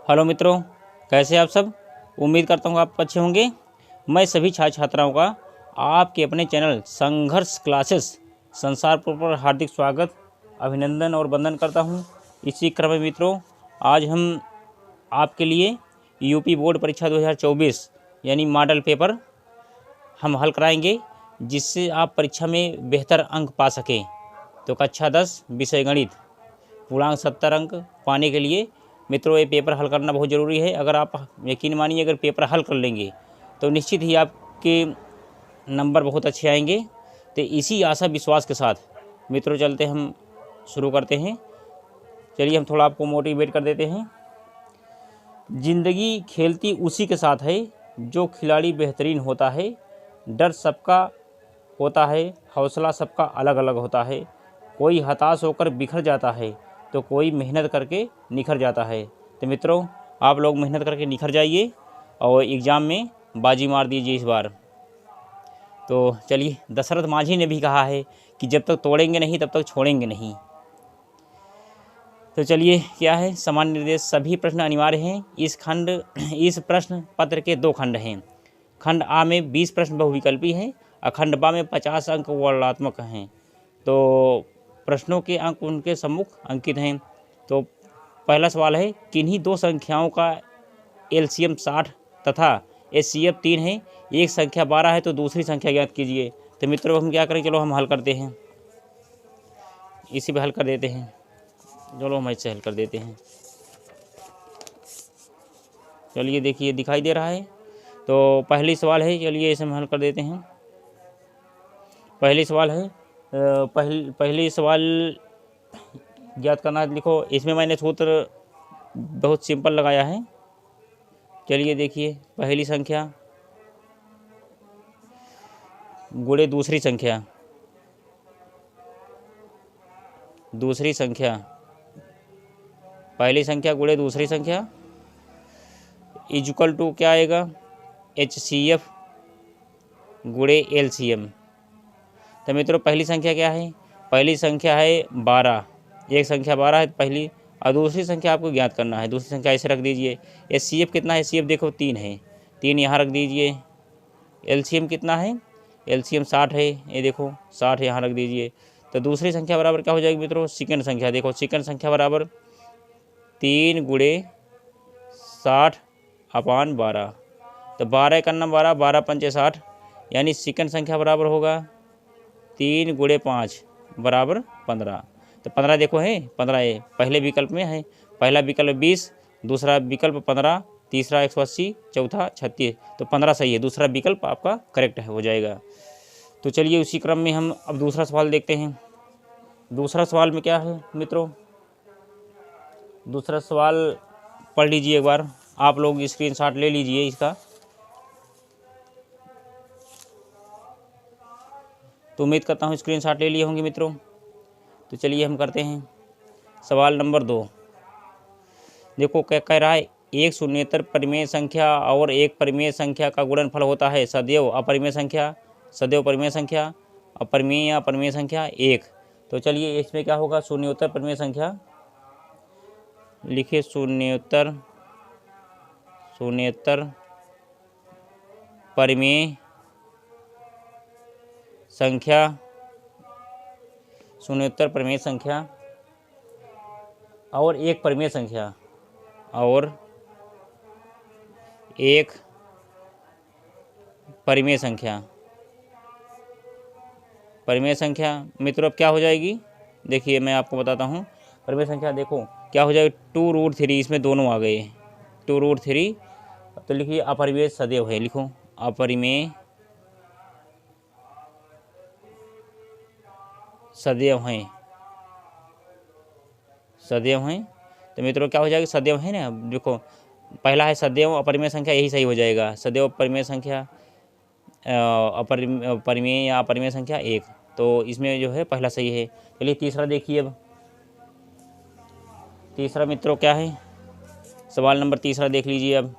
Hello मित्रों, कैसे आप सब। उम्मीद करता हूँ आप अच्छे होंगे। मैं सभी छात्र छात्राओं का आपके अपने चैनल संघर्ष क्लासेस संसारपुर पर हार्दिक स्वागत, अभिनंदन और वंदन करता हूँ। इसी क्रम में मित्रों, आज हम आपके लिए यूपी बोर्ड परीक्षा 2024 यानी मॉडल पेपर हम हल कराएंगे, जिससे आप परीक्षा में बेहतर अंक पा सकें। तो कक्षा 10 विषय गणित पूर्णांक 70 अंक पाने के लिए मित्रों ये पेपर हल करना बहुत ज़रूरी है। अगर आप यकीन मानिए, अगर पेपर हल कर लेंगे तो निश्चित ही आपके नंबर बहुत अच्छे आएंगे। तो इसी आशा विश्वास के साथ मित्रों चलते हम शुरू करते हैं। चलिए हम थोड़ा आपको मोटिवेट कर देते हैं। ज़िंदगी खेलती उसी के साथ है जो खिलाड़ी बेहतरीन होता है। डर सबका होता है, हौसला सबका अलग अलग होता है। कोई हताश होकर बिखर जाता है तो कोई मेहनत करके निखर जाता है। तो मित्रों, आप लोग मेहनत करके निखर जाइए और एग्ज़ाम में बाजी मार दीजिए इस बार। तो चलिए, दशरथ मांझी ने भी कहा है कि जब तक तोड़ेंगे नहीं तब तक छोड़ेंगे नहीं। तो चलिए, क्या है सामान्य निर्देश, सभी प्रश्न अनिवार्य हैं। इस प्रश्न पत्र के 2 खंड हैं। खंड आ में 20 प्रश्न बहुविकल्पी हैं और खंड बा में 50 अंक वर्णनात्मक हैं। तो प्रश्नों के अंक उनके सम्मुख अंकित हैं। तो पहला सवाल है, किन्हीं 2 संख्याओं का एलसीएम 60 तथा एचसीएफ 3 है। एक संख्या 12 है तो दूसरी संख्या ज्ञात कीजिए। तो मित्रों हम क्या करें, चलो हम हल करते हैं, इसी पे हल कर देते हैं। चलो हम इससे हल कर देते हैं। चलिए देखिए, दिखाई दे रहा है। तो पहली सवाल है, चलिए इसे हम हल कर देते हैं। पहली सवाल है, पहली सवाल ज्ञात करना है। लिखो, इसमें मैंने सूत्र बहुत सिंपल लगाया है। चलिए देखिए, पहली संख्या गुणे दूसरी संख्या, दूसरी संख्या, पहली संख्या गुणे दूसरी संख्या इक्वल टू क्या आएगा, एचसीएफ गुणे एलसीएम। तो मित्रों पहली संख्या क्या है, पहली संख्या है 12। एक संख्या 12 है पहली, और दूसरी संख्या आपको ज्ञात करना है। दूसरी संख्या ऐसे रख दीजिए। एचसीएफ कितना है, एचसीएफ देखो 3 है, 3 यहाँ रख दीजिए। एलसीएम कितना है, एलसीएम 60 है, ये देखो 60 यहाँ रख दीजिए। तो दूसरी संख्या बराबर क्या हो जाएगी मित्रों, सेकंड संख्या देखो, सेकंड संख्या बराबर 3 गुणे 60/12। तो 12 का नंबर 12, 12 पंचे 60, यानी सेकंड संख्या बराबर होगा 3 गुणे 5 बराबर 15। तो 15 देखो है, 15 है पहले विकल्प में है। पहला विकल्प 20, दूसरा विकल्प 15, तीसरा 180, चौथा 36। तो 15 सही है, दूसरा विकल्प आपका करेक्ट है, हो जाएगा। तो चलिए उसी क्रम में हम अब दूसरा सवाल देखते हैं। दूसरा सवाल में क्या है मित्रों, दूसरा सवाल पढ़ लीजिए एक बार, आप लोग स्क्रीनशॉट ले लीजिए इसका। तो उम्मीद करता हूँ स्क्रीनशॉट ले लिए होंगे मित्रों। तो चलिए हम करते हैं सवाल नंबर 2। देखो क्या कह रहा है, एक शून्येतर परिमेय संख्या और एक परिमेय संख्या का गुणनफल होता है सदैव अपरिमेय संख्या, सदैव परिमेय संख्या, अपरिमेय या परिमेय संख्या 1। तो चलिए इसमें क्या होगा, शून्योत्तर परिमेय संख्या लिखिए, शून्योत्तर परिमेय संख्या, शून्योत्तर परिमेय संख्या और एक परिमेय संख्या, और एक परिमेय संख्या। परिमेय संख्या मित्रों अब क्या हो जाएगी, देखिए मैं आपको बताता हूँ। परिमेय संख्या देखो क्या हो जाएगी, 2√3, इसमें दोनों आ गए 2√3। तो लिखिए अपरिमेय सदैव है, लिखो अपरिमेय सदैव हैं, सदैव हैं। तो मित्रों क्या हो जाएगा, सदैव है ना। देखो पहला है सदैव अपरिमेय संख्या, यही सही हो जाएगा, सदैव परिमेय संख्या, परिमेय या अपरिमेय संख्या 1। तो इसमें जो है पहला सही है। चलिए तीसरा देखिए। अब तीसरा मित्रों क्या है, सवाल नंबर तीसरा देख लीजिए। अब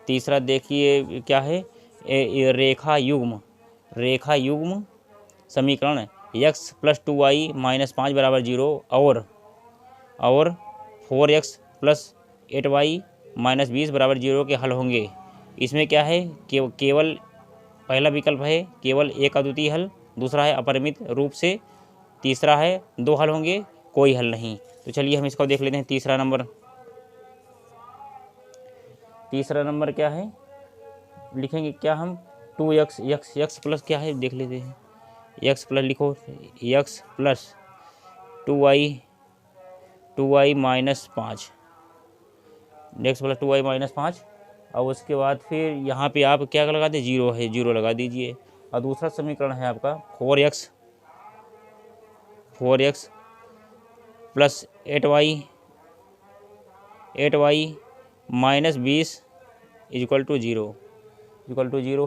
तीसरा देखिए क्या है, रेखा युग्म समीकरण x + 2y - 5 = 0 और 4x प्लस 8y माइनस 20 बराबर 0 के हल होंगे। इसमें क्या है, केवल पहला विकल्प है केवल एक अद्वितीय हल, दूसरा है अपरिमित रूप से, तीसरा है 2 हल होंगे, कोई हल नहीं। तो चलिए हम इसको देख लेते हैं। तीसरा नंबर क्या है, लिखेंगे क्या हम, 2x x प्लस क्या है देख लेते हैं। x प्लस लिखो, x plus 2y minus 5, x plus 2y minus 5। और उसके बाद फिर यहाँ पे आप क्या लगा दे, 0 है, 0 लगा दीजिए। और दूसरा समीकरण है आपका 4x plus 8y minus 20 equal to 0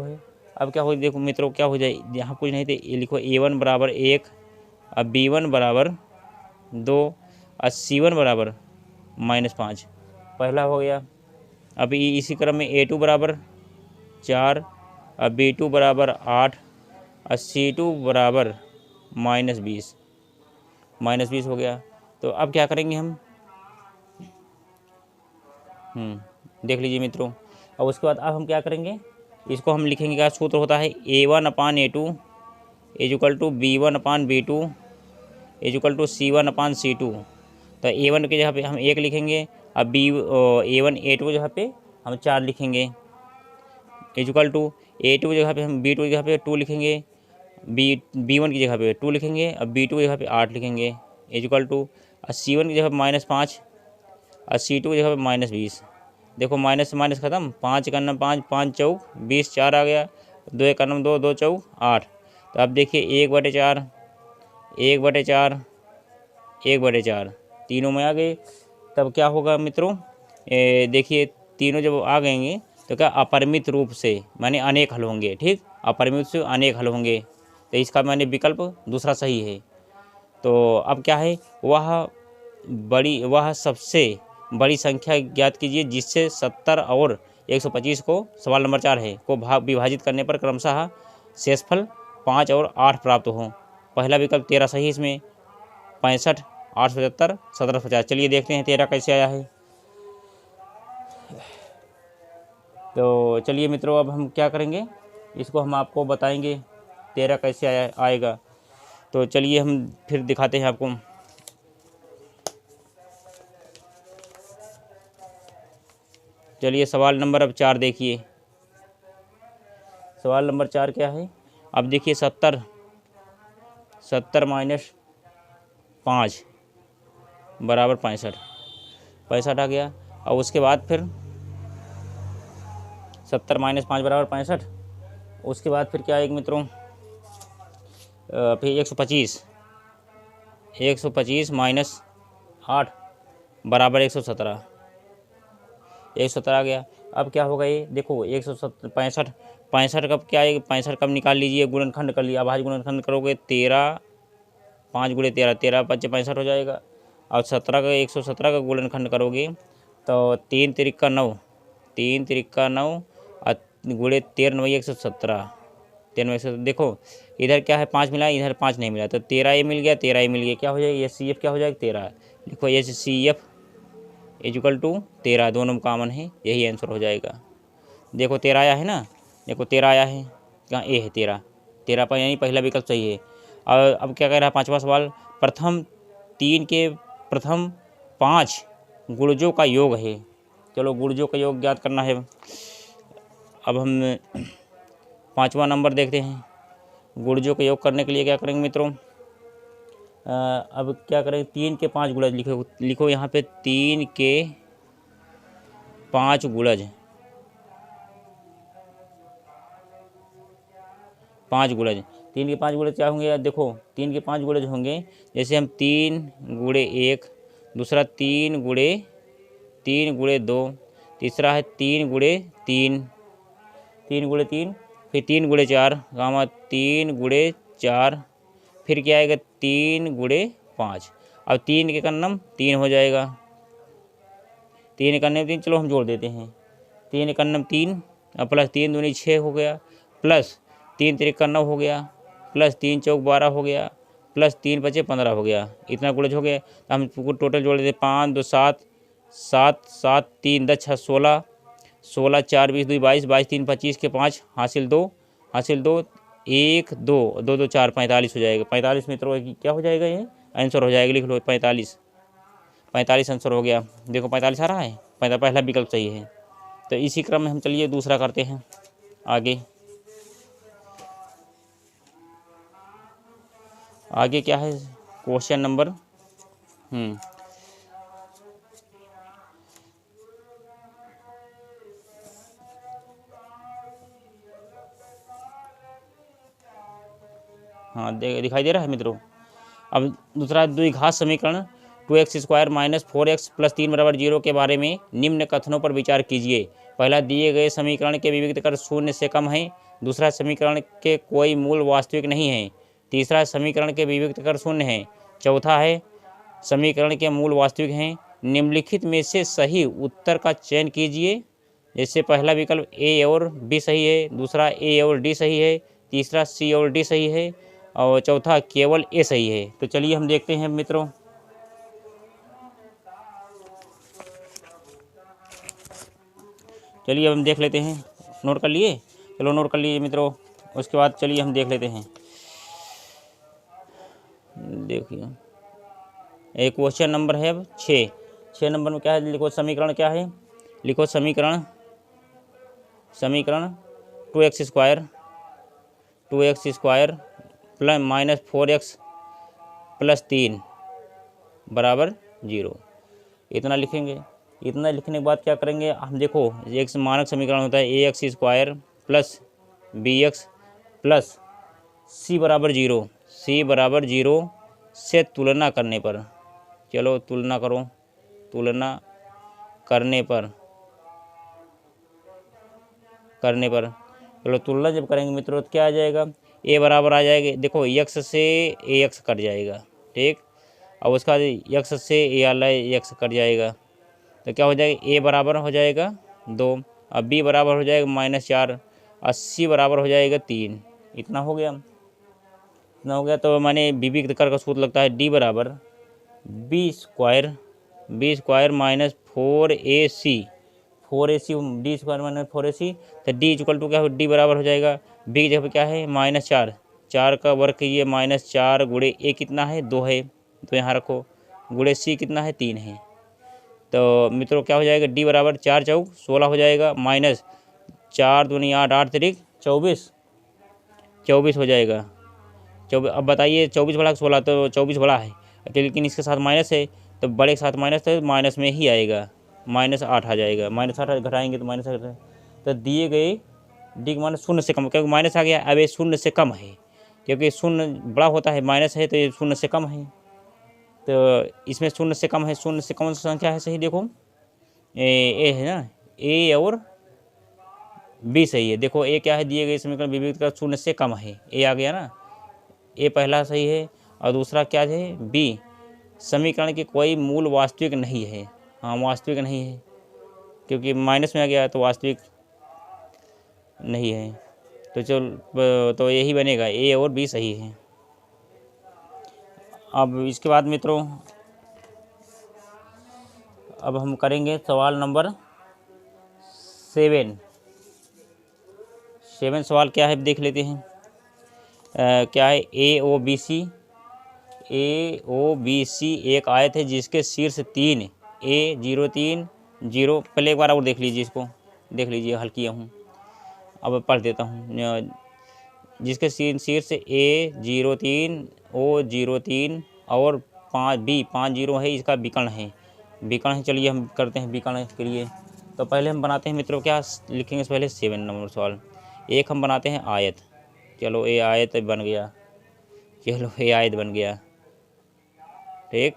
है। अब क्या हो, देखो मित्रों क्या हो जाए, यहाँ कुछ नहीं थे, ये लिखो a1 बराबर 1, अब b1 बराबर 2 और c1 बराबर माइनस 5, पहला हो गया। अब इसी क्रम में a2 बराबर 4 और b2 बराबर 8 और c2 बराबर माइनस 20 हो गया। तो अब क्या करेंगे हम, देख लीजिए मित्रों। और उसके बाद अब हम क्या करेंगे, इसको हम लिखेंगे, क्या सूत्र होता है, a1/a2 is equal to b1/b2 is equal to c1/c2। तो a1 के जगह पे हम 1 लिखेंगे, अब a1 a2 की जगह पे हम 4 लिखेंगे, इज इक्वल टू a2 की जगह पे हम b2 की जगह पे 2 लिखेंगे, b1 की जगह पे 2 लिखेंगे, अब b2 की जगह पे 8 लिखेंगे, इज इक्वल टू c1 की जगह पे -5 और c2 की जगह पे -20। देखो माइनस से माइनस ख़त्म, 5 का नम 5, 5 चौक 20, 4 आ गया, 2 का नम 2, 2 चौक 8। तो अब देखिए 1/4 तीनों में आ गए। तब क्या होगा मित्रों, देखिए तीनों जब आ गएंगे तो क्या अपरिमित रूप से माने अनेक हल होंगे, ठीक, अपरिमित से अनेक हल होंगे। तो इसका मैंने विकल्प दूसरा सही है। तो अब क्या है, वह सबसे बड़ी संख्या ज्ञात कीजिए जिससे 70 और 125 को, सवाल नंबर 4 है, को विभाजित करने पर क्रमशः शेषफल 5 और 8 प्राप्त हो। पहला विकल्प 13 सही, इसमें 65, 875, 1750। चलिए देखते हैं 13 कैसे आया है। तो चलिए मित्रों, अब हम क्या करेंगे, इसको हम आपको बताएंगे 13 कैसे आएगा। तो चलिए हम फिर दिखाते हैं आपको। चलिए सवाल नंबर अब 4 देखिए। सवाल नंबर 4 क्या है, अब देखिए 70 माइनस 5 बराबर 65 आ गया। और उसके बाद फिर 70 माइनस 5 बराबर 65, उसके बाद फिर क्या आएगा मित्रों, फिर 125 माइनस 8 बराबर 117 आ गया। अब क्या होगा, ये देखो 165 कब क्या आएगा, 65 कब निकाल लीजिए, गुणनखंड कर लिया, अभाज्य गुणनखंड करोगे 13, 5 गुणे 13, 13 5 65 हो जाएगा। और 117 का गुणनखंड करोगे तो 3 तिरिका 9 और गुणे 13 9 117, 13 देखो इधर क्या है 5 मिला, इधर 5 नहीं मिला, तो 13 ये मिल गया, 13 ये मिल गया, क्या हो जाएगा, HCF क्या हो जाएगा 13। लिखो HCF इक्वल टू 13, दोनों में कॉमन है, यही आंसर हो जाएगा। देखो 13 आया है ना, देखो 13 आया है, कहाँ ए है 13 पर, यानी पहला विकल्प सही है। और अब क्या कह रहा है 5वां सवाल, प्रथम 5 गुणजों का योग है। चलो गुणजों का योग ज्ञात करना है। अब हम 5वां नंबर देखते हैं। गुणजों का योग करने के लिए क्या करेंगे मित्रों, अब क्या करें, 3 के 5 गुणज लिखो यहाँ पे 3 के 5 गुणज, 3 के 5 गुणज क्या होंगे, देखो 3 के 5 गुणज होंगे, जैसे हम 3 गुणे 1, दूसरा 3 गुणे 2, तीसरा है 3 गुणे 3, फिर 3 गुणे 4, 3 गुणे 4, फिर क्या आएगा 3 गुणे 5। अब 3 के कन्नम 3 हो जाएगा, 3 कन्नम 3, चलो हम जोड़ देते हैं, 3 कन्नम 3 और प्लस 3 दूनी 6 हो गया, प्लस 3 तिरिका 9 हो गया, प्लस 3 चौक 12 हो गया, प्लस 3 बचे 15 हो गया, इतना गुणज हो गया। तो हम टोटल जोड़ देते 5 2 7 7 7 3 10 6 16, 16 4 20 2 22, 22 3 25 के 5 हासिल 2, हासिल 2 1 2 2 2 4 45 हो जाएगा। 45 मित्रों क्या हो जाएगा, ये आंसर हो जाएगा। लिख लो 45, 45 आंसर हो गया। देखो 45 आ रहा है, पहला विकल्प सही है। तो इसी क्रम में हम चलिए दूसरा करते हैं आगे। आगे क्या है क्वेश्चन नंबर हाँ दिखाई दे रहा है मित्रों। अब दूसरा द्विघात समीकरण 2x² माइनस 4x प्लस 3 बराबर 0 के बारे में निम्न कथनों पर विचार कीजिए। पहला, दिए गए समीकरण के विविक्त कर शून्य से कम है। दूसरा, समीकरण के कोई मूल वास्तविक नहीं है। तीसरा, समीकरण के विविक्त कर शून्य है। चौथा है, समीकरण के मूल वास्तविक हैं। निम्नलिखित में से सही उत्तर का चयन कीजिए। जैसे पहला विकल्प ए और बी सही है, दूसरा ए और डी सही है, तीसरा सी और डी सही है और चौथा केवल ए सही है। तो चलिए हम देखते हैं मित्रों। चलिए अब हम देख लेते हैं। नोट कर लिए? चलो नोट कर लीजिए मित्रों। उसके बाद चलिए हम देख लेते हैं। देखिए एक क्वेश्चन नंबर है अब 6 नंबर में क्या है, लिखो समीकरण क्या है। लिखो समीकरण 2x² plus minus 4x plus 3 बराबर 0। इतना लिखेंगे। इतना लिखने के बाद क्या करेंगे हम, देखो एक मानक समीकरण होता है ax² plus bx plus c बराबर 0 से तुलना करने पर, चलो तुलना करो, तुलना करने पर चलो तुलना जब करेंगे मित्रों तो क्या आ जाएगा, a बराबर आ जाएगा। देखो x से ax कट जाएगा, ठीक। अब उसका x से a वाला x कट जाएगा तो क्या हो जाएगा, a बराबर हो जाएगा 2, अब b बराबर हो जाएगा -4 और c बराबर हो जाएगा 3। इतना हो गया। तो मैंने विविक्त कर का सूत्र लगता है d बराबर b² minus 4ac d² minus 4ac। तो d इक्वल टू क्या हो, d बराबर हो जाएगा b की जगह क्या है -4, 4 का वर्ग कीजिए -4 गुणे a कितना है 2 है, तो यहाँ रखो, गुणे c कितना है 3 है। तो मित्रों क्या हो जाएगा, d बराबर 4 चौक 16 हो जाएगा, माइनस 4 दूनी 8 8 तिरिक 24 हो जाएगा। 24। अब बताइए 24 बड़ा 16, तो 24 बड़ा है, लेकिन इसके साथ माइनस है तो बड़े के साथ माइनस है, माइनस में ही आएगा, -8 आ जाएगा। -8 घटाएंगे तो माइनस, तो दिए गए डी का मान शून्य से कम, क्योंकि माइनस आ गया। अब ये शून्य से कम है, क्योंकि शून्य बड़ा होता है, माइनस है तो ये शून्य से कम है। तो इसमें शून्य से कम है, शून्य से कौन सी संख्या है सही, देखो ए है ना, ए और बी सही है। देखो ए क्या है, दिए गए समीकरण विविक्त का शून्य से कम है, ए आ गया ना, ए पहला सही है। और दूसरा क्या है, बी समीकरण की कोई मूल वास्तविक नहीं है। हाँ वास्तविक नहीं है, क्योंकि माइनस में आ गया तो वास्तविक नहीं है। तो चल तो यही बनेगा, ए और बी सही है। अब इसके बाद मित्रों अब हम करेंगे सवाल नंबर 7। सवाल क्या है देख लेते हैं। क्या है, AOBC एक आयत है जिसके शीर्ष 3 A0 3 0। पहले एक बार और देख लीजिए, इसको देख लीजिए, हल किया हूँ। अब पढ़ देता हूँ। जिसके शीर्ष A0 3 O0 3 और 5 0 है, इसका विकर्ण है। चलिए हम करते हैं विकर्ण के लिए। तो पहले हम बनाते हैं मित्रों, क्या लिखेंगे पहले 7 नंबर सवाल। एक हम बनाते हैं आयत, चलो ये आयत बन गया, ठीक,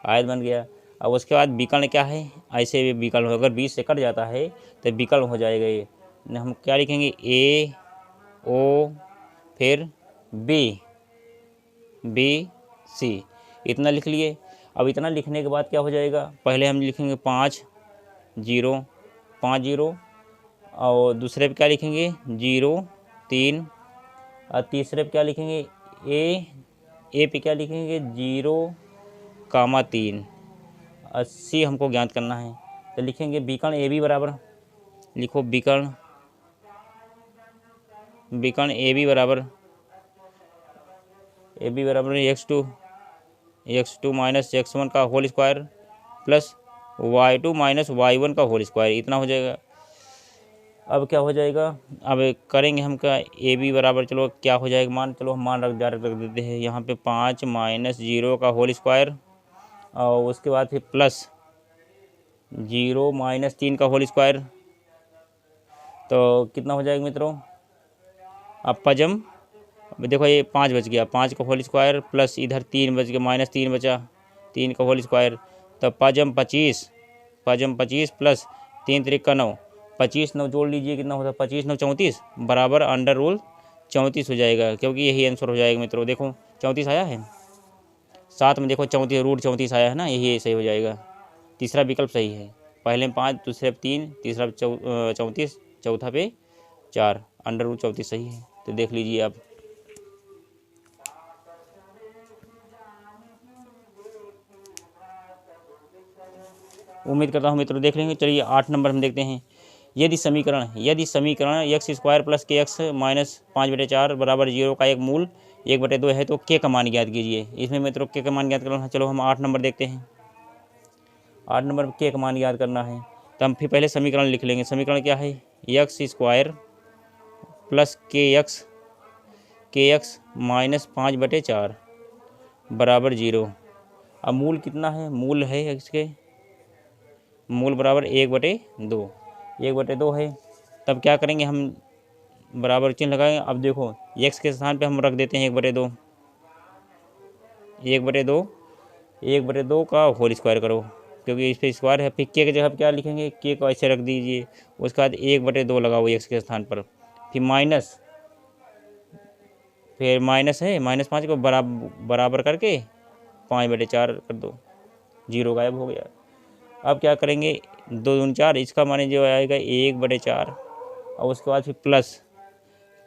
आयत बन गया। अब उसके बाद विकर्ण क्या है, ऐसे भी विकर्ण, अगर 20 से कट जाता है तो विकर्ण हो जाएगा। ये हम क्या लिखेंगे, A O फिर B C, इतना लिख लिए। अब इतना लिखने के बाद क्या हो जाएगा, पहले हम लिखेंगे 5 0 और दूसरे पे क्या लिखेंगे 0 3 और तीसरे पे क्या लिखेंगे ए पे क्या लिखेंगे 0, 3 80 हमको ज्ञात करना है। तो लिखेंगे विकर्ण ए बी बराबर, लिखो विकर्ण ए बी बराबर x2 माइनस x1 का whole square plus y2 minus y1 का होल स्क्वायर, इतना हो जाएगा। अब क्या हो जाएगा, अब करेंगे हम क्या, ए बी बराबर, चलो क्या हो जाएगा मान, चलो हम मान रख देते हैं यहाँ पे 5 माइनस 0 का होल स्क्वायर और उसके बाद फिर प्लस 0 माइनस 3 का होल स्क्वायर। तो कितना हो जाएगा मित्रों, अब पजम, अब देखो ये 5 बच गया, 5 का होल स्क्वायर प्लस इधर 3 बच गया, माइनस 3 बचा, 3 का होल स्क्वायर। तो पजम 25 प्लस 3 त्रिक का 9, 25 9 जोड़ लीजिए कितना होता है, 25 9 34 बराबर अंडर रूल 34 हो जाएगा, क्योंकि यही आंसर हो जाएगा मित्रों। देखो 34 आया है, साथ में देखो 34 रूट 34 आया है ना, यही सही हो जाएगा। तीसरा विकल्प सही है, पहले में 5, दूसरे पे 3, तीसरा 34, चौथा पे 4, अंडर रूट 34 सही है। तो देख लीजिए आप। उम्मीद करता हूँ मित्रों देख लेंगे। चलिए 8 नंबर हम देखते हैं। यदि समीकरण एक्स स्क्वायर प्लस के एक्स माइनस 5/4 बराबर 0 का एक मूल 1/2 है तो के का मान ज्ञात कीजिए। इसमें मित्रों के का मान ज्ञात करना है। चलो हम 8 नंबर देखते हैं। 8 नंबर में के का मान ज्ञात करना है तो हम फिर पहले समीकरण लिख लेंगे। समीकरण क्या है, एक्स स्क्वायर प्लस के एक्स माइनस 5/4 बराबर 0। अब मूल कितना है, मूल है इसके, मूल बराबर 1/2 है। तब क्या करेंगे हम, बराबर चिन्ह लगाएंगे। अब देखो x के स्थान पे हम रख देते हैं 1/2 का होल स्क्वायर करो, क्योंकि इस पे स्क्वायर है। फिर के की जगह क्या लिखेंगे, के को ऐसे रख दीजिए, उसके बाद 1/2 लगाओ x के स्थान पर, फिर माइनस है, -5 को बराबर करके 5/4 कर दो, 0 गायब हो गया। अब क्या करेंगे, 2 दूनी 4, इसका माने जो आएगा 1/4 और उसके बाद फिर प्लस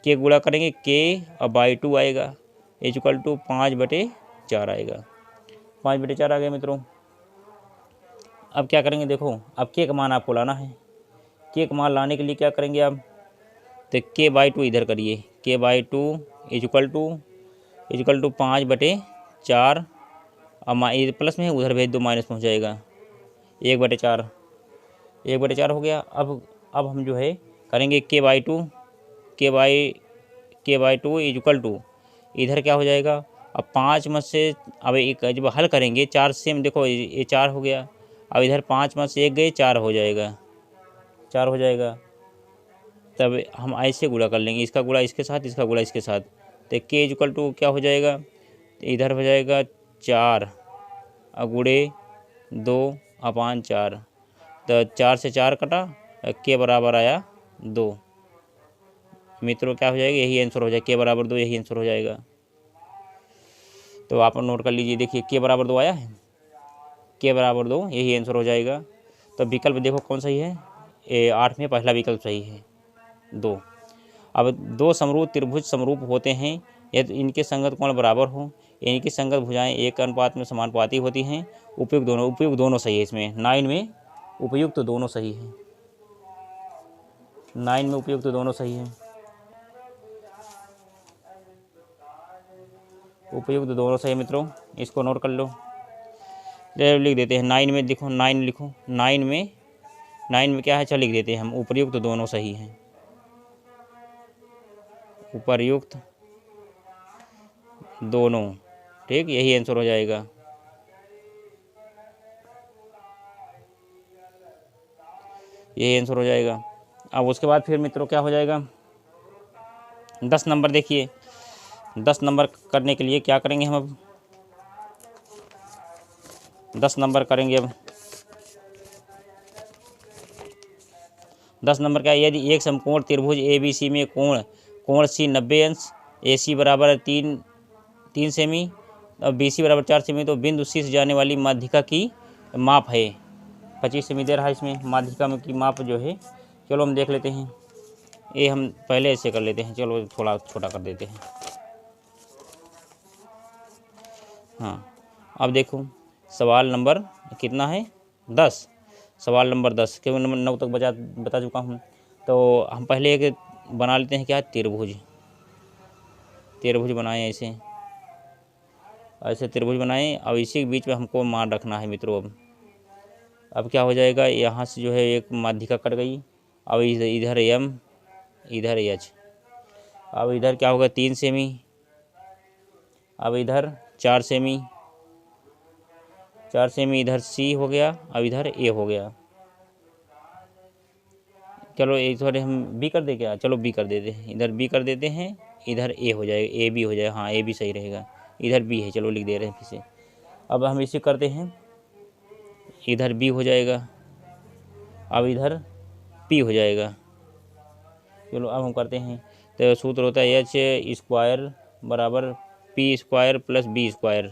के गुणा करेंगे, के और बाई 2 आएगा, इक्वल टू 5/4 आएगा। 5/4 आ गया मित्रों। अब क्या करेंगे, देखो अब के का मान आपको लाना है। के का मान लाने के लिए क्या करेंगे आप, तो के बाई 2 इधर करिए, के बाई 2 इक्वल टू 5/4 और प्लस में उधर भेज दो, माइनस में हो जाएगा 1/4 हो गया। अब हम जो है करेंगे के बाई 2 इक्वल टू, इधर क्या हो जाएगा, अब 5 में से अब एक जब हल करेंगे 4 से, हम देखो ये 4 हो गया, अब इधर 5 में से 1 गए, 4 हो जाएगा। तब हम ऐसे गुणा कर लेंगे, इसका गुणा इसके साथ, इसका गुणा इसके साथ, तो के इक्वल टू क्या हो जाएगा, तो इधर हो जाएगा 4 गुणे 2/4, तो 4 से 4 कटा, के बराबर आया 2। मित्रों क्या हो जाएगा, यही आंसर हो जाएगा, के बराबर 2 यही आंसर हो जाएगा। तो आप नोट कर लीजिए, देखिए के बराबर 2 आया है, के बराबर 2 यही आंसर हो जाएगा। तो विकल्प देखो कौन सही है, 8 में पहला विकल्प सही है, 2। अब 2 समरूप त्रिभुज समरूप होते हैं यदि इनके संगत कोण बराबर हो, इनकी संगत भुजाएं एक अनुपात में समानुपाती होती हैं। उपयुक्त दोनों सही है। इसमें 9 में उपयुक्त दोनों सही है, 9 में उपयुक्त दोनों सही है, उपयुक्त दोनों सही मित्रों, इसको नोट कर लो। लिख देते हैं 9 में, देखो 9 लिखो, 9 में क्या है, चल लिख देते हैं हम, उपयुक्त दोनों सही हैं, उपयुक्त दोनों, ठीक, यही आंसर हो जाएगा। यही आंसर हो जाएगा। अब उसके बाद फिर मित्रों क्या हो जाएगा, 10 नंबर देखिए। 10 नंबर करने के लिए क्या करेंगे हम, अब 10 नंबर करेंगे। अब 10 नंबर क्या है, यदि एक समकोण त्रिभुज ABC में कोण C 90 अंश, AC बराबर 3 सेमी और BC बराबर 4 सेमी, तो बिंदु C से जाने वाली माध्यिका की माप है 25 सेमी दे रहा है। इसमें माध्यिका में की माप जो है, चलो हम देख लेते हैं। ये हम पहले ऐसे कर लेते हैं, चलो थोड़ा छोटा कर देते हैं। हाँ, अब देखो सवाल नंबर कितना है 10, सवाल नंबर 10, क्योंकि नंबर 9 तक बता चुका हूँ। तो हम पहले एक बना लेते हैं क्या, त्रिभुज। त्रिभुज बनाएं, ऐसे ऐसे त्रिभुज बनाएं। अब इसी के बीच में हमको मान रखना है मित्रों। अब क्या हो जाएगा, यहाँ से जो है एक माध्यिका कट गई। अब इधर एम, इधर एच। अब इधर क्या होगा 3 सेमी, अब इधर 4 सेमी, 4 सेमी, इधर सी हो गया, अब इधर ए हो गया। चलो एक थोड़े हम बी कर दे क्या, चलो बी कर देते हैं, इधर बी कर देते हैं, इधर ए हो जाएगा, ए बी हो जाएगा। हाँ ए बी सही रहेगा, इधर बी है, चलो लिख दे रहे हैं फिर से। अब हम इसे करते हैं, इधर बी हो जाएगा, अब इधर पी हो जाएगा। चलो अब हम करते हैं, तो सूत्र होता है एच स्क्वायर बराबर P square plus B square.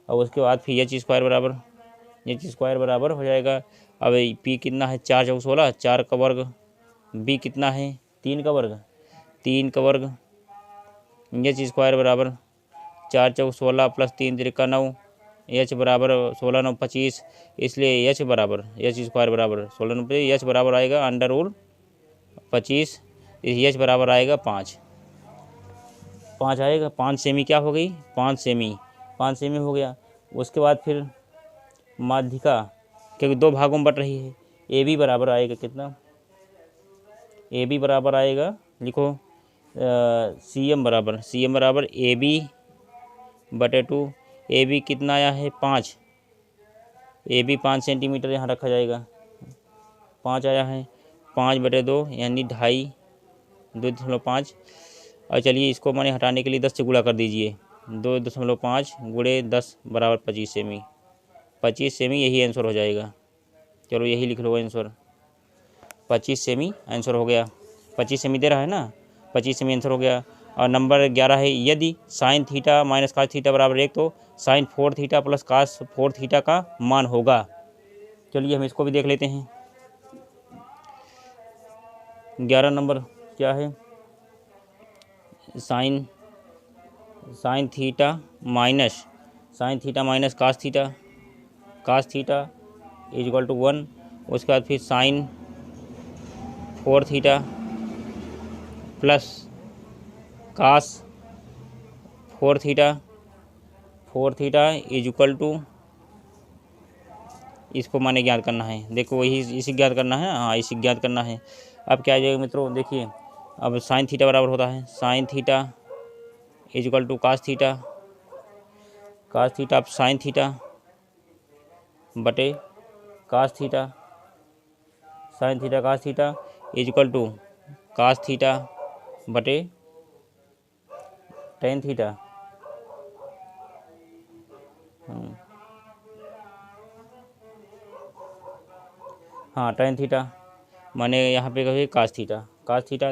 और उसके बाद फिर एच स्क्वायर बराबर हो जाएगा। अब पी कितना है, 4 चौक 16, 4 का वर्ग। बी कितना है, 3 का वर्ग, 3 का वर्ग। एच स्क्वायर बराबर 4 चौक 16 प्लस 3 त्रिका 9, एच बराबर 16 9 25। इसलिए एच स्क्वायर बराबर 16 9 25, एच बराबर आएगा अंडर रूट 25। एच बराबर आएगा 5 आएगा। 5 सेमी क्या हो गई, 5 सेमी हो गया। उसके बाद फिर माध्यिका, क्योंकि 2 भागों में बट रही है, ए बी बराबर आएगा कितना, ए बी बराबर आएगा, लिखो सी एम बराबर ए बी बटे 2। ए बी कितना आया है 5, ए बी 5 सेंटीमीटर यहाँ रखा जाएगा, 5 आया है। 5 बटे 2 यानी 2.5, 2.5। और चलिए इसको मैंने हटाने के लिए 10 से गुणा कर दीजिए, 2.5 गुणे 10 बराबर 25 सेमी। 25 सेमी यही आंसर हो जाएगा। चलो यही लिख लो आंसर, 25 सेमी आंसर हो गया। 25 सेमी दे रहा है ना, 25 सेमी आंसर हो गया। और नंबर 11 है, यदि sine theta minus cos theta बराबर 1 तो sine 4 theta plus cos 4 theta का मान होगा। चलिए हम इसको भी देख लेते हैं। 11 नंबर क्या है, sine theta minus cos theta is equal to 1। उसके बाद फिर sine 4 theta plus cos 4 theta is equal to, इसको माने ज्ञात करना है। देखो वही इसी ज्ञात करना है, हाँ इसी ज्ञात करना है। अब क्या आ जाएगा मित्रों, देखिए अब साइन थीटा बराबर होता है sine theta is equal to cos theta अब साइन थीटा बटे cos theta, sine theta cos theta is equal to cos theta बटे टेन थीटा। हाँ टेन थीटा माने यहाँ पे कभी कास थीटा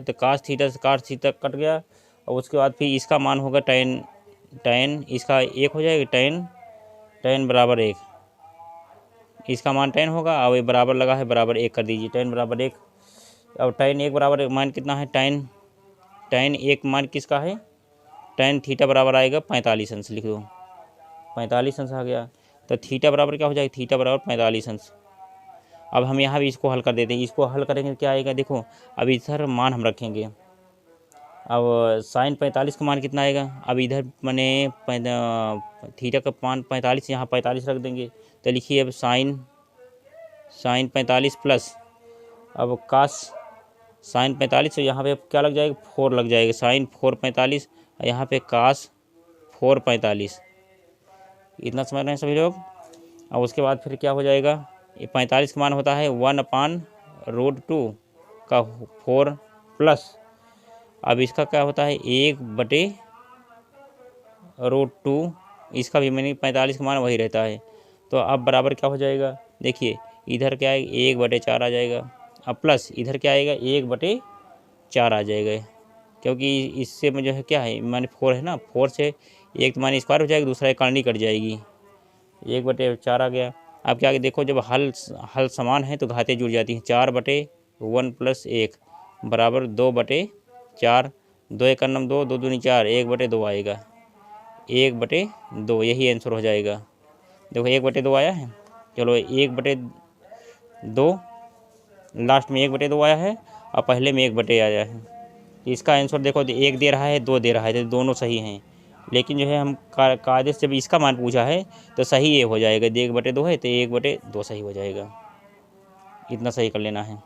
तो कास थीटा से कास थीटा कट गया। और उसके बाद फिर इसका मान होगा टेन इसका 1 हो जाएगा, टेन बराबर 1, इसका मान 10 होगा। अब ये बराबर लगा है, बराबर 1 कर दीजिए, 10 बराबर 1। अब टेन 1 बराबर मान कितना है, टेन 1 मान किसका है, टेन थीटा बराबर आएगा 45 अंश, लिख दो 45 अंश आ गया। तो थीटा बराबर क्या हो जाएगा, थीटा बराबर 45 अंश। अब हम यहाँ भी इसको हल कर देते हैं, इसको हल करेंगे तो क्या आएगा, देखो अब इधर मान हम रखेंगे। अब साइन 45 का मान कितना आएगा, अब इधर मैंने थीटा का मान 45, यहाँ 45 रख देंगे। तो लिखिए अब साइन 45 प्लस अब कास साइन 45, तो यहाँ पे क्या लग जाएगा 4 लग जाएगा, साइन 4 45, यहाँ पे कास 4 45। इतना समझ रहे हैं सभी लोग। अब उसके बाद फिर क्या हो जाएगा, ये 45 का मान होता है 1/√2 का 4 प्लस, अब इसका क्या होता है 1/√2, इसका भी मैंने 45 का मान वही रहता है। तो अब बराबर क्या हो जाएगा, देखिए इधर क्या आएगा 1/4 आ जाएगा, अब प्लस इधर क्या आएगा 1/4 आ जाएगा, क्योंकि इससे में जो है क्या है माने 4 है ना, 4 से एक तो माने स्क्वायर हो जाएगा, दूसरा एक करनी कट जाएगी, 1/4 आ गया। अब क्या देखो जब हल समान है तो घातें जुड़ जाती हैं, 4/1 + 1 बराबर 2/4, 2 1 2, 2 दूनी 4, 1/2 आएगा, 1/2 यही आंसर हो जाएगा। देखो 1/2 आया है, चलो 1/2, लास्ट में 1/2 आया है और पहले में 1/2 आया है। इसका आंसर देखो 1 दे रहा है, 2 दे रहा है, तो दोनों सही हैं। लेकिन जो है हम कायदे से जब इसका मान पूछा है तो सही ये हो जाएगा, 1/2 है तो 1/2 सही हो जाएगा। इतना सही कर लेना है,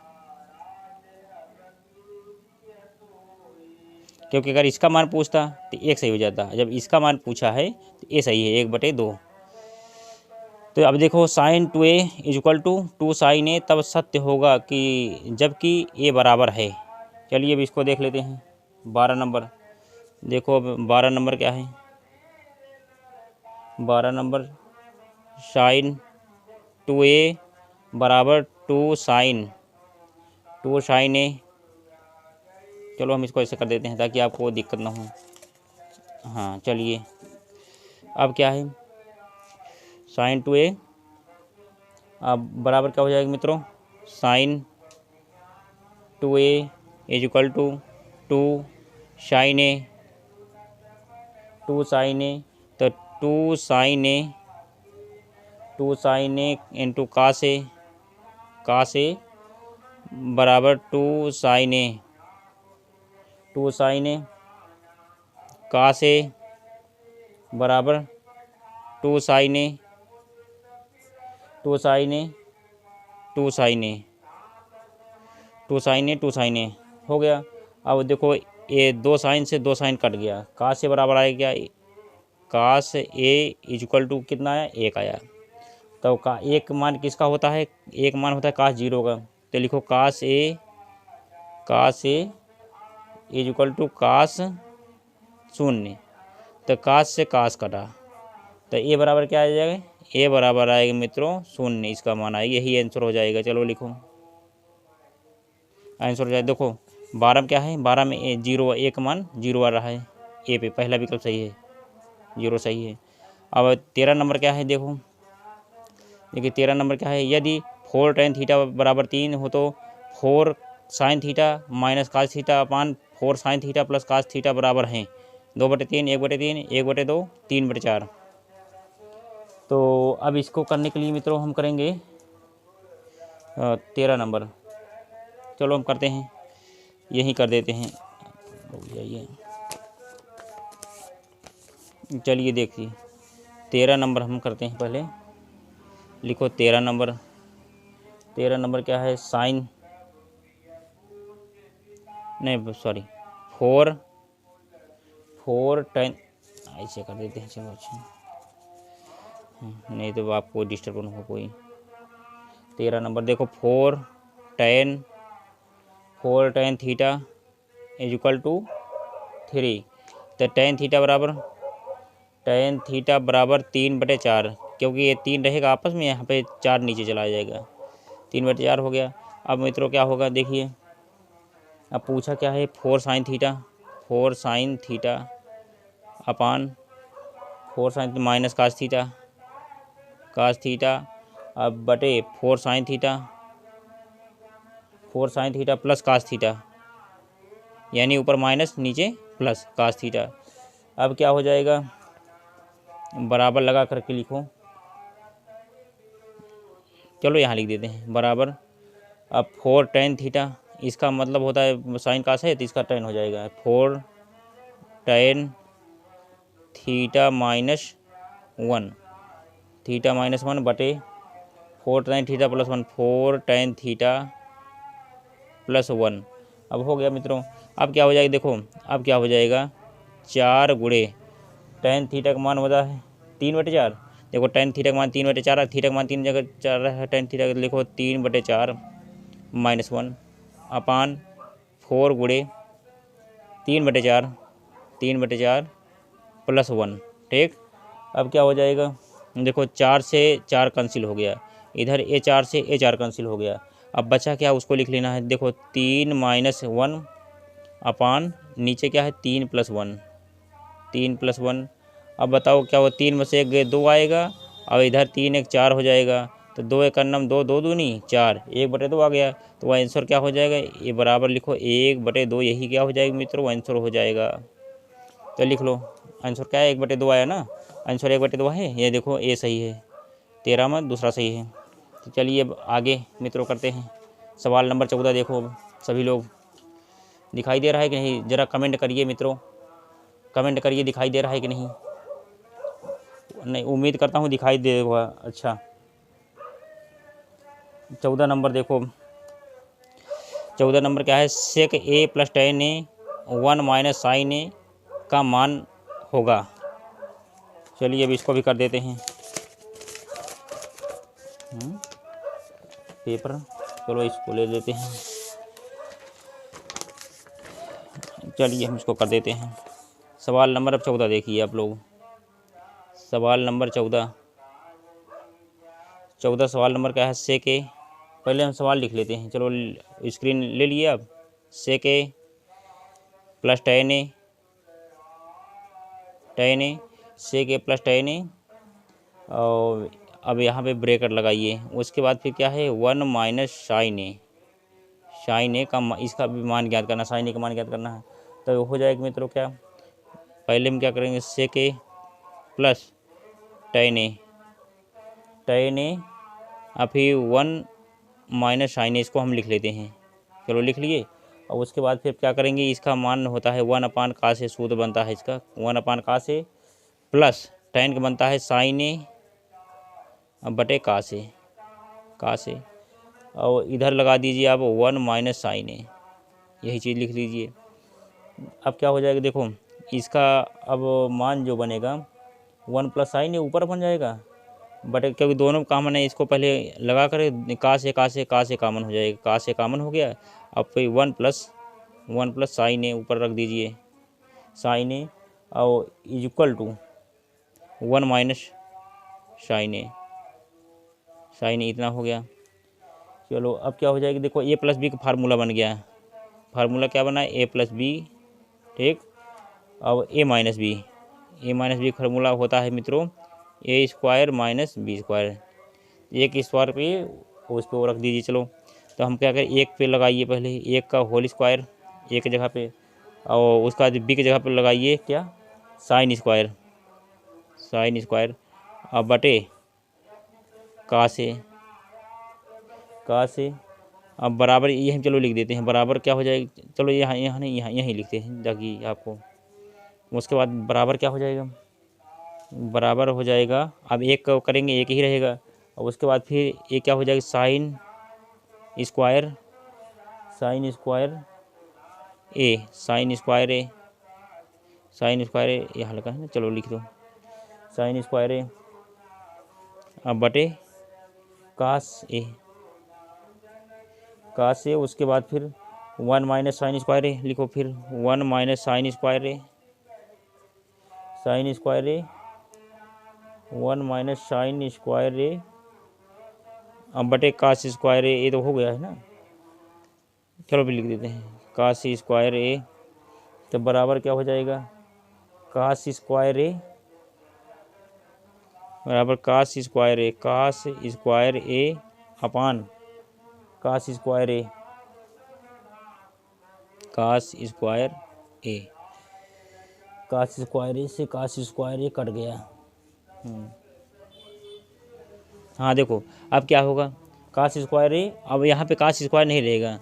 क्योंकि अगर इसका मान पूछता तो 1 सही हो जाता। जब इसका मान पूछा है तो ये सही है, 1/2। तो अब देखो sin 2a equal to 2 sin a तब सत्य होगा कि जबकि a बराबर है। चलिए अब इसको देख लेते हैं। 12 नंबर देखो, अब 12 नंबर क्या है, 12 नंबर sin 2a बराबर 2 sin a। चलो हम इसको ऐसे कर देते हैं ताकि आपको दिक्कत ना हो। हाँ चलिए, अब क्या है, sin 2a अब बराबर क्या हो जाएगा मित्रों, sin 2a is equal to 2 sin a, 2 sin a, तो 2 sin a into cos a बराबर 2 sin a, 2 sin a cos a बराबर 2 sin a, 2 sin a, 2 sin a, 2 sin a, 2 sin a हो गया। अब देखो ये 2 साइन से 2 sine cut गया, cos a बराबर आएगा, cos a is equal to कितना आया, 1 आया। तो का एक मान किसका होता है, एक मान होता है cos 0 का। तो लिखो cos a is equal to cos 0। तो cos से cos कटा, तो a बराबर क्या आ जाएगा, a बराबर आएगा मित्रों 0, इसका मान आएगा, यही आंसर हो जाएगा। चलो लिखो आंसर हो जाएगा। देखो 12 में क्या है, 12 में 0, 1 मान 0 आ रहा है, ए पे पहला विकल्प सही है, 0 सही है। अब 13 नंबर क्या है, देखिए 13 नंबर क्या है, यदि 4 tan थीटा बराबर 3 हो तो 4 sin theta minus cos theta upon 4 sin theta plus cos theta बराबर हैं 2/3, 1/3, 1/2, 3/4। तो अब इसको करने के लिए मित्रों हम करेंगे 13 नंबर, चलो हम करते हैं, यही कर देते हैं। जाइए, चलिए देखिए 13 नंबर हम करते हैं। पहले लिखो 13 नंबर, 13 नंबर क्या है, साइन नहीं सॉरी 4 tan, ऐसे कर देते हैं, चलो अच्छा, नहीं तो आपको डिस्टर्ब ना हो कोई। 13 नंबर देखो 4 tan theta is equal to 3। तो tan थीटा बराबर 3/4, क्योंकि ये 3 रहेगा आपस में, यहाँ पे 4 नीचे चला जाएगा, 3/4 हो गया। अब मित्रों क्या होगा देखिए, अब पूछा क्या है, 4 sin theta upon 4 sin minus cos theta अब बटे 4 sin theta plus cos theta, यानी ऊपर माइनस नीचे प्लस cos थीटा। अब क्या हो जाएगा, बराबर लगा करके लिखो, चलो यहाँ लिख देते हैं बराबर। अब 4 tan थीटा, इसका मतलब होता है साइन cos है तो इसका tan हो जाएगा, 4 tan थीटा माइनस 1 बटे 4 tan theta plus 1, 4 tan theta plus 1। अब हो गया मित्रों। अब क्या हो जाएगा, देखो अब क्या हो जाएगा, 4 गुणे tan थीटा का मान होता है 3/4। देखो tan थीटा का मान 3/4, थीटा का मान 3 जगह 4 है, tan थीटा का लिखो 3/4 माइनस 1 अपान 4 गुणे 3/4 प्लस 1, ठीक। अब क्या हो जाएगा, देखो 4 से 4 कैंसिल हो गया, इधर ए 4 से ए 4 कैंसिल हो गया। अब बचा क्या, उसको लिख लेना है, देखो 3 - 1 अपान नीचे क्या है 3 + 1। अब बताओ क्या हो, 3 में से 1 2 आएगा और इधर 3 1 4 हो जाएगा, तो 2 1 नम 2, 2 दूनी 4, 1/2 आ गया। तो वह आंसर क्या हो जाएगा, ये बराबर लिखो 1/2, यही क्या हो जाएगा मित्रों, आंसर हो जाएगा। तो लिख लो आंसर क्या है, 1/2 आया ना, आंसर 1/2 है, ये देखो ए सही है। 13 में दूसरा सही है। तो चलिए अब आगे मित्रों करते हैं। सवाल नंबर 14 देखो। अब सभी लोग दिखाई दे रहा है कि नहीं, ज़रा कमेंट करिए मित्रों, कमेंट करिए दिखाई दे रहा है कि नहीं। नहीं, उम्मीद करता हूँ दिखाई देगा। अच्छा, 14 नंबर देखो। 14 नंबर क्या है, सेक ए प्लस टेन ए 1 माइनस साइन ए का मान होगा। चलिए अब इसको भी कर देते हैं। पेपर, चलो इसको ले लेते हैं। चलिए हम इसको कर देते हैं। सवाल नंबर अब 14 देखिए आप लोग। सवाल नंबर 14 सवाल नंबर क्या है, सेक ए, पहले हम सवाल लिख लेते हैं। चलो स्क्रीन ले लिए आप। सेक ए प्लस टेन ए सेक ए प्लस टेन ए, और अब यहाँ पे ब्रेकेट लगाइए। उसके बाद फिर क्या है, 1 माइनस साइन ए का इसका भी मान ज्ञात करना, साइन ए का मान ज्ञात करना है। तो हो जाएगा मित्रों क्या, पहले हम क्या करेंगे, सेक ए प्लस टेन ए और फिर 1 माइनस साइन ए, इसको हम लिख लेते हैं। चलो लिख लिए। और उसके बाद फिर क्या करेंगे, इसका मान होता है 1 अपान का से, सूत्र बनता है इसका 1 अपान का से प्लस टेन का बनता है साइन ए बटे का से और इधर लगा दीजिए आप 1 माइनस साइन ए, यही चीज़ लिख लीजिए। अब क्या हो जाएगा देखो, इसका अब मान जो बनेगा 1 प्लस साइन ए ऊपर बन जाएगा, बट क्योंकि दोनों कॉमन है, इसको पहले लगा कर का से कॉमन हो जाएगा, का से कॉमन हो गया। अब फिर 1 प्लस साइन ए ऊपर रख दीजिए, साइन ए और is equal to 1 minus sine A इतना हो गया। चलो अब क्या हो जाएगा देखो, ए प्लस बी का फार्मूला बन गया। फार्मूला क्या बना है, ए प्लस बी, ठीक, और ए माइनस बी फार्मूला होता है मित्रों ए स्क्वायर माइनस बी स्क्वायर। एक स्क्वायर पे उस पर रख दीजिए। चलो तो हम क्या करें, एक पे लगाइए पहले, एक का होल स्क्वायर एक जगह पे, और उसका बाद बी की जगह पे लगाइए क्या, साइन स्क्वायर अब बटे का से अब बराबर ये हम चलो लिख देते हैं। बराबर क्या हो जाएगा, चलो यहाँ नहीं, यहीं लिखते हैं ताकि आपको। उसके बाद बराबर क्या हो जाएगा, बराबर हो जाएगा, अब एक करेंगे एक ही रहेगा। और उसके बाद फिर ये क्या हो जाएगा, साइन स्क्वायर ए यहाँ लगा है ना, चलो लिख दो साइन स्क्वायर ए अब बटे कास ए। उसके बाद फिर 1 माइनस साइन स्क्वायर ए लिखो, फिर 1 माइनस साइन स्क्वायर ए 1 माइनस साइन स्क्वायर ए अब बटे कास स्क्वायर ए, ये तो हो गया है ना। चलो भी लिख देते हैं कास स्क्वायर ए, तो बराबर क्या हो जाएगा, कास स्क्वायर ए बराबर कास स्क्वायर ए अपान कास स्क्वायर ए से कास स्क्वायर ए कट गया। हाँ देखो अब क्या होगा, कास स्क्वायर ए, अब यहाँ पे कास स्क्वायर नहीं रहेगा,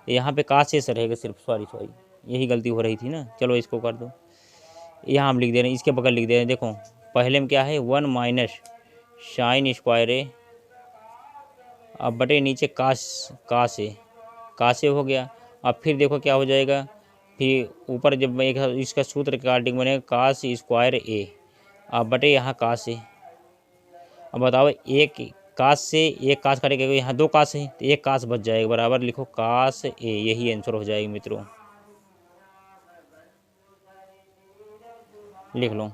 यहाँ पे कास से रहेगा सिर्फ, सॉरी यही गलती हो रही थी ना। चलो इसको कर दो, यहाँ हम लिख दे रहे हैं, इसके बगल लिख दे रहे हैं। देखो पहले में क्या है, 1 माइनस साइन स्क्वायर ए अब बटे नीचे का से हो गया। अब फिर देखो क्या हो जाएगा, फिर ऊपर जब एक इसका सूत्र कार्डिंग बनेगा कास स्क्वायर ए अब बटे यहाँ का से। अब बताओ एक कास से एक कास कटेगा, यहाँ 2 कास है तो एक कास बच जाएगा, बराबर लिखो कास ए, यही आंसर हो जाएगा मित्रों, लिख लो।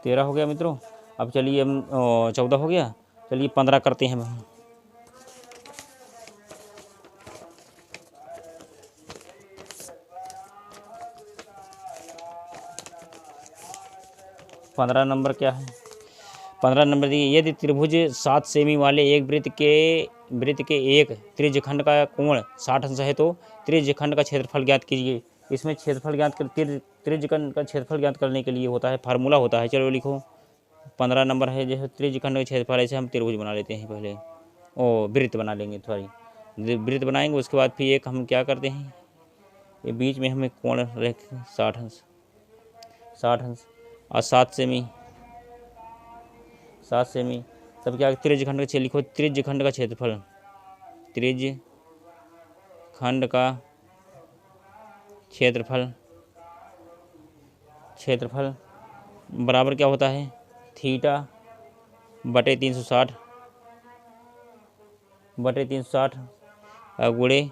तेरह हो गया मित्रों। अब चलिए हम 14 हो गया, चलिए 15 करते हैं हम। पंद्रह नंबर क्या है, 15 नंबर देखिए, यदि त्रिभुज 7 सेमी वाले एक वृत्त के एक त्रिज्यखंड का कोण 60 अंश है तो त्रिज्यखंड का क्षेत्रफल ज्ञात कीजिए। इसमें क्षेत्रफल ज्ञात कर त्रिज्यखंड का क्षेत्रफल ज्ञात करने के लिए होता है, फार्मूला होता है। चलो लिखो, 15 नंबर है, जैसे त्रिज्यखंड का क्षेत्रफल, ऐसे हम त्रिभुज बना लेते हैं पहले, वृत्त बना लेंगे, सॉरी वृत्त बनाएंगे। उसके बाद फिर एक हम क्या करते हैं, ये बीच में हमें कोण रख 60 अंश, 60 अंश और 7 सेमी, 7 सेमी। तब क्या त्रिज्यखंड का लिखो, त्रिज्यखंड का क्षेत्रफल, त्रिज्यखंड का क्षेत्रफल बराबर क्या होता है, थीटा बटे 360 गुणे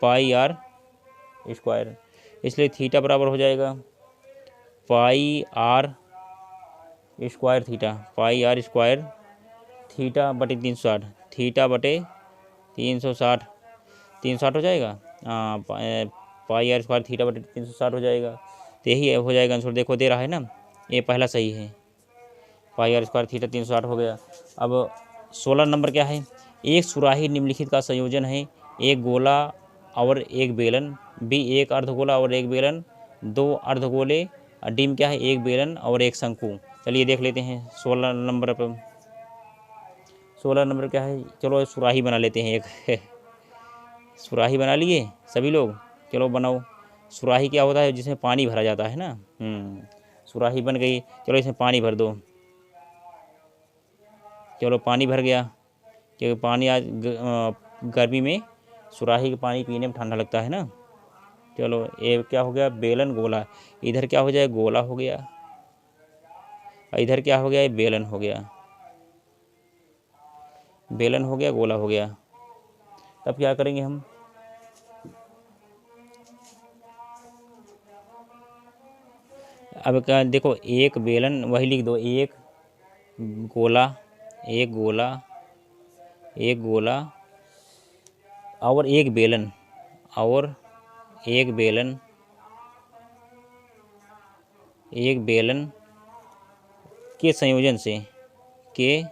पाई आर स्क्वायर। इसलिए थीटा बराबर हो जाएगा pi R square theta, pi R square theta बटे 360, थीटा बटे 360, 360 हो जाएगा। हाँ, पाई आर स्क्वायर थीटा बटे 360 हो जाएगा। तो यही हो जाएगा आंसर। देखो दे रहा है ना, ये पहला सही है, पाई आर स्क्वायर थीटा 360 हो गया। अब 16 नंबर क्या है, एक सुराही निम्नलिखित का संयोजन है, एक गोला और एक बेलन, बी एक अर्धगोला और एक बेलन, दो अर्धगोले, डी में क्या है, एक बेलन और एक शंकु। चलिए देख लेते हैं 16 नंबर पर। 16 नंबर क्या है, चलो सुराही बना लेते हैं एक सुराही बना लिए सभी लोग, चलो बनाओ। सुराही क्या होता है, जिसमें पानी भरा जाता है ना। सुराही बन गई। चलो इसमें पानी भर दो, चलो पानी भर गया, क्योंकि पानी आज गर्मी में सुराही का पानी पीने में ठंडा लगता है ना। चलो ये क्या हो गया, बेलन गोला, इधर क्या हो जाए, गोला हो गया, इधर क्या हो गया, बेलन हो गया, बेलन हो गया, गोला हो गया। तब क्या करेंगे हम, अब क्या देखो, एक बेलन वही लिख दो, एक गोला, एक गोला, एक गोला और एक बेलन, और एक बेलन, एक बेलन के संयोजन से, के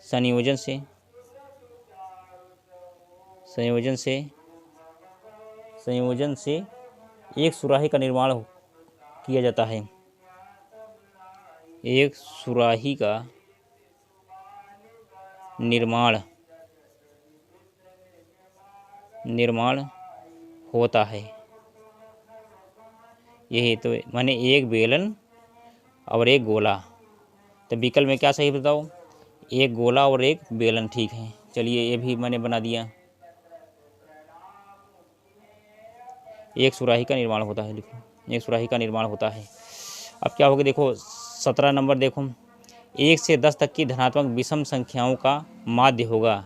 संयोजन से, संयोजन से, संयोजन से एक सुराही का निर्माण किया जाता है, एक सुराही का निर्माण होता है। यही तो माने एक बेलन और एक गोला। तो विकल्प में क्या सही बताओ, एक गोला और एक बेलन, ठीक है। चलिए ये भी मैंने बना दिया, एक सुराही का निर्माण होता है, लिखो एक सुराही का निर्माण होता है। अब क्या होगा, देखो 17 नंबर देखो, 1 से 10 तक की धनात्मक विषम संख्याओं का माध्य होगा।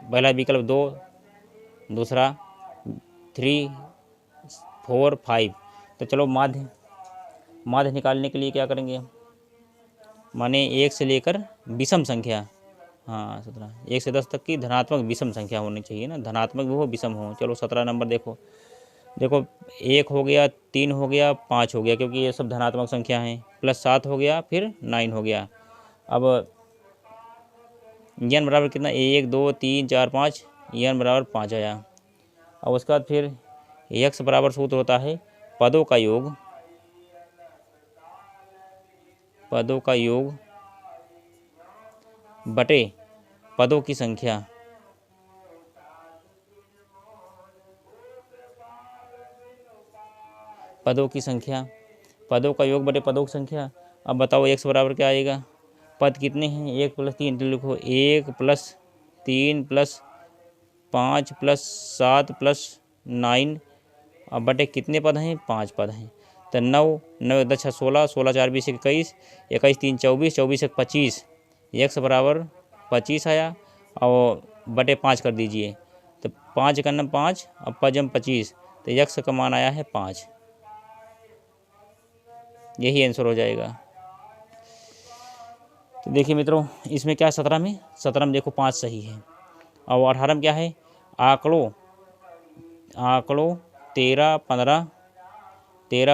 पहला विकल्प 2, दूसरा 3, 4, 5। तो चलो माध्य निकालने के लिए क्या करेंगे, माने 1 से लेकर विषम संख्या, हाँ 17, 1 से 10 तक की धनात्मक विषम संख्या होनी चाहिए ना, धनात्मक भी हो विषम हो। चलो 17 नंबर देखो, 1 हो गया, 3 हो गया, 5 हो गया, क्योंकि ये सब धनात्मक संख्या हैं, प्लस 7 हो गया, फिर 9 हो गया। अब n बराबर कितना, 1 2 3 4 5, n बराबर 5 आया। अब उसके बाद फिर x बराबर सूत्र होता है पदों का योग, पदों का योग बटे पदों की संख्या, पदों की संख्या, पदों का योग बटे पदों की संख्या। अब बताओ x बराबर क्या आएगा, पद कितने हैं, 1 + 3, तो लिखो 1 + 3 + 5 + 7 + 9, अब बटे कितने पद हैं, 5 पद हैं। तो 9 9 × 10 16, 16 4 20 21, 21 3 24, 24 1 25, x बराबर 25 आया, और बटे 5 कर दीजिए, तो 5 का 5 और 5 25, तो x का मान आया है 5। यही आंसर हो जाएगा। तो देखिए मित्रों, इसमें क्या है, 17 में देखो 5 सही है, और 18 में क्या है, आंकड़ों 13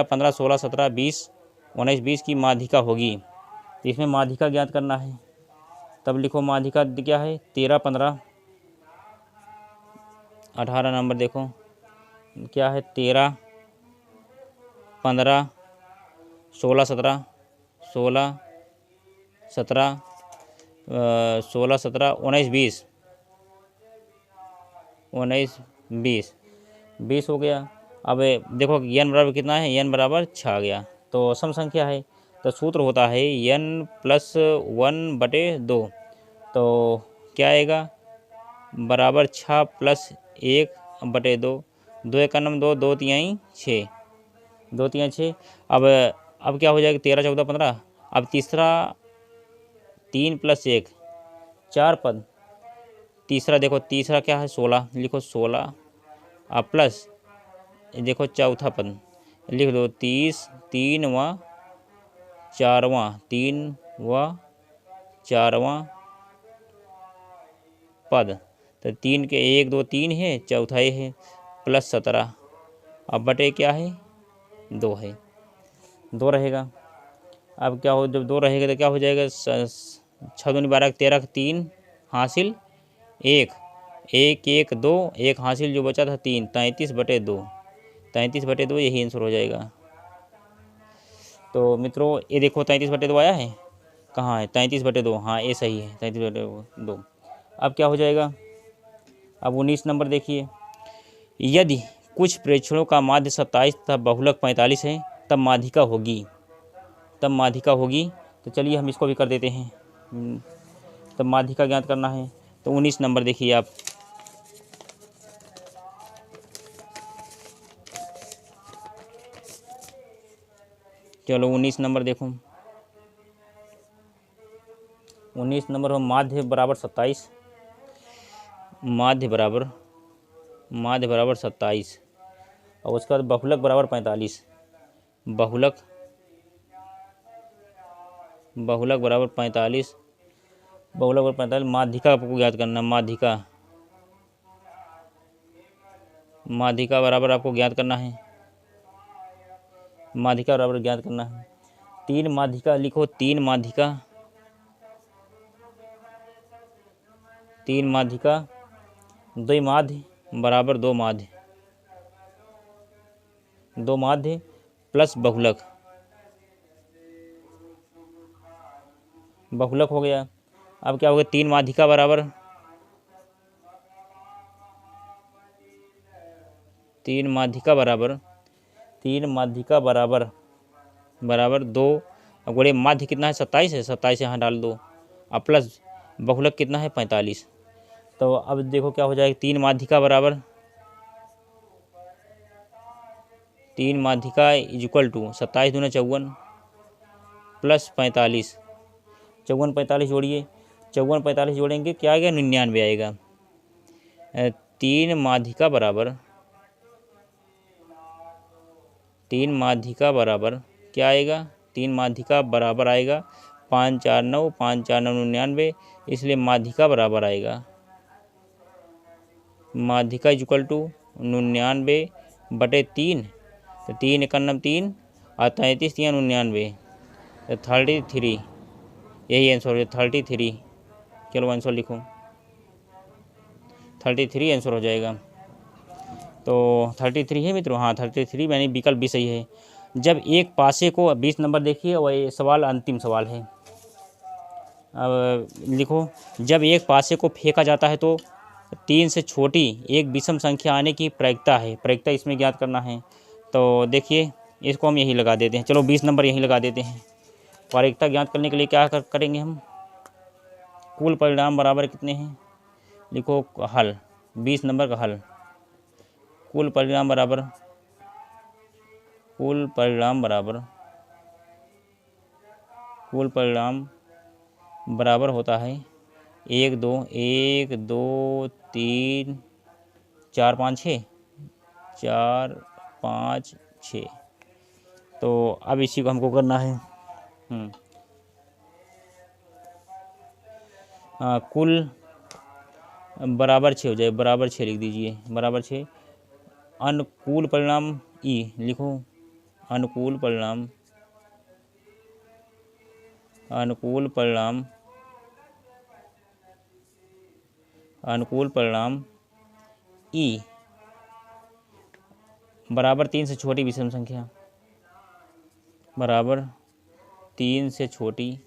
15 16 17 20 19 20 की माध्यिका होगी। तो इसमें माध्यिका ज्ञात करना है। तब लिखो माध्यिका क्या है, 13 15 18 नंबर देखो, क्या है 13 15 16 17 16 17 16 17 19 20 19 20 20 हो गया। अब देखो n बराबर कितना है, n बराबर 6 आ गया। तो सम संख्या है तो सूत्र होता है n+1/2। तो क्या आएगा, बराबर 6 + 1/2। 2 1 दो, 2 3 6, 2 3 6। अब क्या हो जाएगा, 13 14 15। अब तीसरा 3 + 1 4 पद। तीसरा देखो, तीसरा क्या है 16, लिखो 16। अब प्लस देखो चौथा पद लिख दो 30 3वां 4वां 3वां 4वां पद। तो 3 के 1 2 3 है, चौथा ये है, +17। अब बटे क्या है 2 है, 2 रहेगा। अब क्या हो, जब 2 रहेगा तो क्या हो जाएगा, 6 दूनी 12 13 3 हासिल 1 1 1 2 1 हासिल, जो बचा था 3, 33/2। 33/2 यही आंसर हो जाएगा। तो मित्रों ये देखो 33/2 आया है, कहाँ है 33/2, हाँ ये सही है 33/2। अब क्या हो जाएगा, अब 19 नंबर देखिए, यदि कुछ प्रेक्षणों का माध्य 27 तथा बहुलक 45 है तब माध्यिका होगी। तो चलिए हम इसको भी कर देते हैं। तब माध्यिका ज्ञात करना है। तो 19 नंबर देखिए आप, चलो 19 नंबर देखो, 19 नंबर हो माध्य बराबर 27, माध्य बराबर 27 और उसके बाद बहुलक बराबर 45। बहुलक बराबर 45, बहुलक बराबर 45। माध्यिका आपको ज्ञात करना, माध्यिका बराबर आपको ज्ञात करना है, माध्यिका बराबर ज्ञात करना है। 3 माध्यिका लिखो, 3 माध्यिका, 3 माध्यिका 2 माध्य बराबर 2 माध्य, 2 माध्य प्लस बहुलक, बहुलक हो गया। अब क्या हो गया, 3 माध्यिका बराबर 3 माध्यिका बराबर 2। अब बोले माध्य कितना है 27 है, 27 यहाँ डाल दो। अब प्लस बहुलक कितना है 45। तो अब देखो क्या हो जाएगा, 3 माध्यिका बराबर 3 माध्यिका इक्वल टू 27 दूना 54 प्लस 45, 54 45 जोड़िए, 54 45 जोड़ेंगे क्या आएगा, 99 आएगा। 3 माध्यिका बराबर क्या आएगा, 3 माध्यिका बराबर आएगा 5 4 9, 5 4 9 99, इसलिए माध्यिका बराबर आएगा, माध्यिका इक्वल टू 99/3। तो 3 1 3 और 33 3 99, तो 33, यही आंसर हो, 33। चलो आंसर लिखो, 33 आंसर हो जाएगा। तो 33 है मित्रों, हाँ 33, यानी विकल्प भी सही है। जब एक पासे को, 20 नंबर देखिए, और ये सवाल अंतिम सवाल है। अब लिखो, जब एक पासे को फेंका जाता है तो 3 से छोटी एक विषम संख्या आने की प्रायिकता इसमें ज्ञात करना है। तो देखिए इसको हम यहीं लगा देते हैं, चलो 20 नंबर यहीं लगा देते हैं। प्रायिकता ज्ञात करने के लिए क्या करेंगे हम, कुल परिणाम बराबर कितने हैं, लिखो हल, 20 नंबर का हल, कुल परिणाम बराबर होता है 1 2 3 4 5 6, 4 5 6। तो अब इसी को हमको करना है। कुल बराबर 6 हो जाए, बराबर 6 लिख दीजिए, बराबर 6। अनुकूल परिणाम ई लिखो, अनुकूल परिणाम ई बराबर 3 से छोटी विषम संख्या, बराबर 3 से छोटी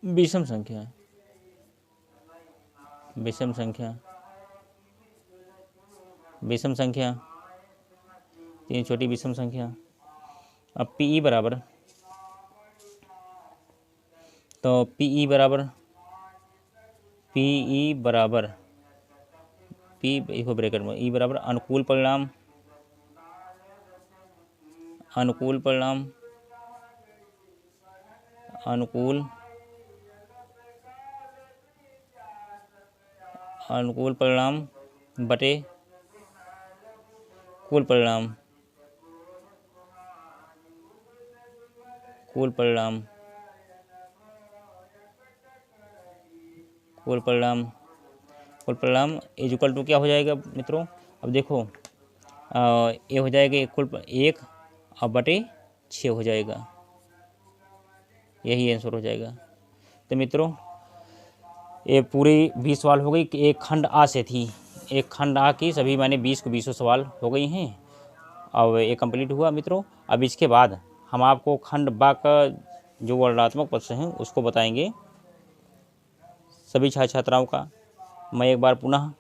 विषम संख्या, विषम संख्या, विषम संख्या, 3 छोटी विषम संख्या। अब पी बराबर, तो पी बराबर पी इसको ब्रैकेट में ई बराबर अनुकूल परिणाम, अनुकूल परिणाम, अनुकूल अनुकूल परिणाम बटे कुल परिणाम, कुल परिणाम, कुल परिणाम, कुल परिणाम इज इक्वल टू क्या हो जाएगा मित्रों? अब देखो ये हो जाएगा कुल 1 और बटे 6 हो जाएगा, यही आंसर हो जाएगा। तो मित्रों ये पूरी 20 सवाल हो गई कि एक खंड आ से थी, एक खंड आ की सभी मैंने 20 को 20 सवाल हो गई हैं। अब ये कंप्लीट हुआ मित्रों। अब इसके बाद हम आपको खंड बा का जो वर्णनात्मक प्रश्न हैं उसको बताएंगे। सभी छात्र छात्राओं का मैं एक बार पुनः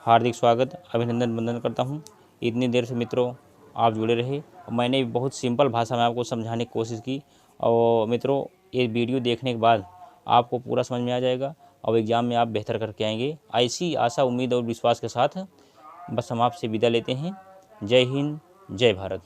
हार्दिक स्वागत, अभिनंदन वंदन करता हूँ। इतनी देर से मित्रों आप जुड़े रहे और मैंने बहुत सिंपल भाषा में आपको समझाने की कोशिश की। और मित्रों ये वीडियो देखने के बाद आपको पूरा समझ में आ जाएगा और एग्ज़ाम में आप बेहतर करके आएंगे। ऐसी आशा, उम्मीद और विश्वास के साथ बस हम आपसे विदा लेते हैं। जय हिंद, जय भारत।